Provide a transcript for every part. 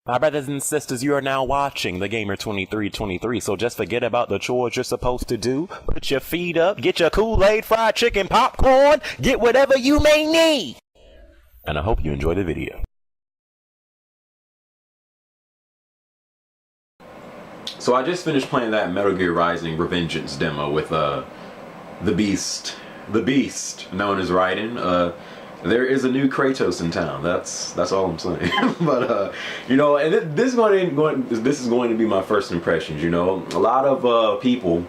My brothers and sisters, you are now watching the Gamer 2323, so just forget about the chores you're supposed to do. Put your feet up, get your Kool-Aid, fried chicken, popcorn, get whatever you may need. And I hope you enjoy the video. So I just finished playing that Metal Gear Rising Revengeance demo with the beast known as Raiden. There is a new Kratos in town. That's all I'm saying. But you know, and this is going to be my first impressions. You know, a lot of people,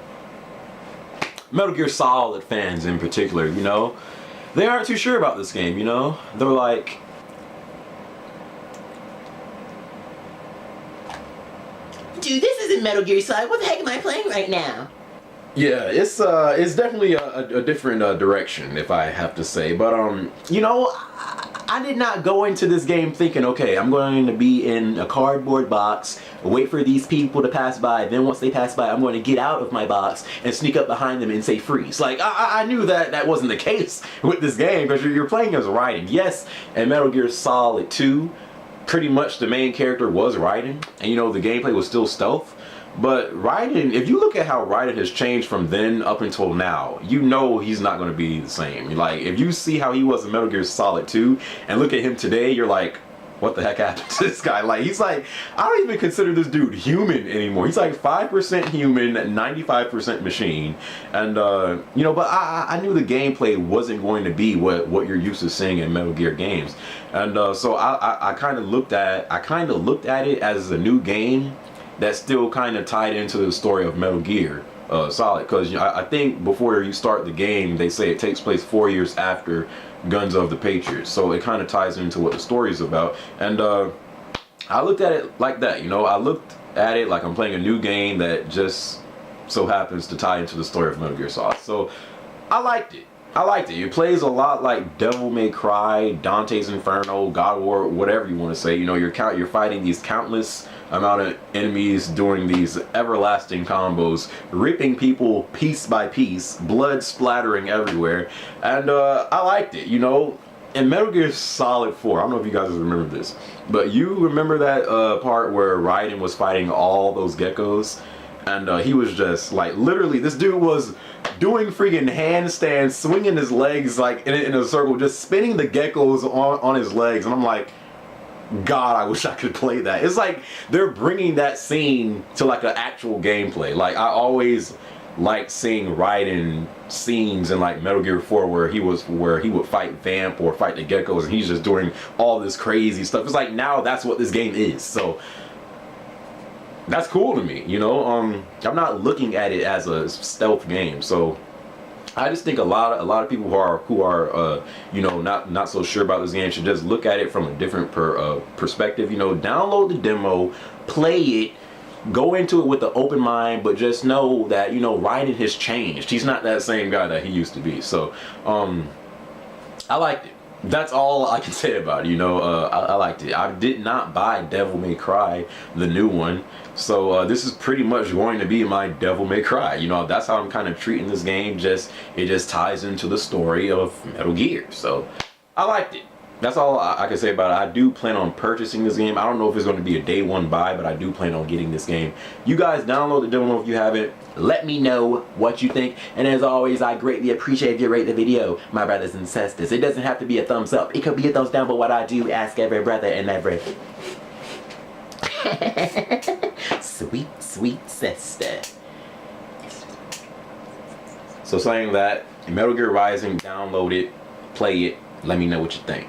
Metal Gear Solid fans in particular, you know, they aren't too sure about this game. You know, they're like, dude, this isn't Metal Gear Solid. What the heck am I playing right now? Yeah, it's definitely a different direction, if I have to say. But you know, I did not go into this game thinking, okay, I'm going to be in a cardboard box, wait for these people to pass by, then once they pass by, I'm going to get out of my box and sneak up behind them and say freeze. Like, I knew that wasn't the case with this game, because you're playing as Raiden. Yes, and Metal Gear Solid 2, pretty much the main character was Raiden, and you know, the gameplay was still stealth. But Raiden, if you look at how Raiden has changed from then up until now, you know he's not going to be the same. Like, if you see how he was in Metal Gear Solid 2 and look at him today, you're like, what the heck happened to this guy? Like, he's like, I don't even consider this dude human anymore. He's like 5% human, 95% machine. And, you know, but I knew the gameplay wasn't going to be what you're used to seeing in Metal Gear games. And so I kind of looked at it as a new game that still kind of tied into the story of Metal Gear Solid, because you know, I think before you start the game, they say it takes place 4 years after Guns of the Patriots, so it kind of ties into what the story is about. And I looked at it like that, you know, I looked at it like I'm playing a new game that just so happens to tie into the story of Metal Gear Solid. So I liked it. It plays a lot like Devil May Cry, Dante's Inferno, God of War, whatever you want to say. You know, you're fighting these countless amount of enemies doing these everlasting combos, ripping people piece by piece, blood splattering everywhere, and I liked it. You know, in Metal Gear Solid 4, I don't know if you guys remember this, but you remember that part where Raiden was fighting all those geckos, and he was just like, literally, this dude was doing freaking handstands, swinging his legs like in a circle, just spinning the geckos on his legs, and I'm like, God, I wish I could play that. It's like they're bringing that scene to like an actual gameplay. Like, I always like seeing Raiden scenes in like Metal Gear 4 where he would fight Vamp or fight the geckos, and he's just doing all this crazy stuff. It's like, now that's what this game is. So that's cool to me, you know. I'm not looking at it as a stealth game, so I just think a lot of people who are you know, not so sure about this game should just look at it from a different perspective. You know, download the demo, play it, go into it with an open mind, but just know that, you know, Raiden has changed. He's not that same guy that he used to be. So I liked it. That's all I can say about it, you know. I liked it. I did not buy Devil May Cry, the new one, so this is pretty much going to be my Devil May Cry. You know, that's how I'm kind of treating this game. It just ties into the story of Metal Gear, so I liked it. That's all I can say about it. I do plan on purchasing this game. I don't know if it's going to be a day one buy, but I do plan on getting this game. You guys download the demo if you haven't. Let me know what you think. And as always, I greatly appreciate if you rate the video, my brothers and sisters. It doesn't have to be a thumbs up. It could be a thumbs down, but what I do ask every brother and every sweet, sweet sister. So saying that, Metal Gear Rising, download it, play it, let me know what you think.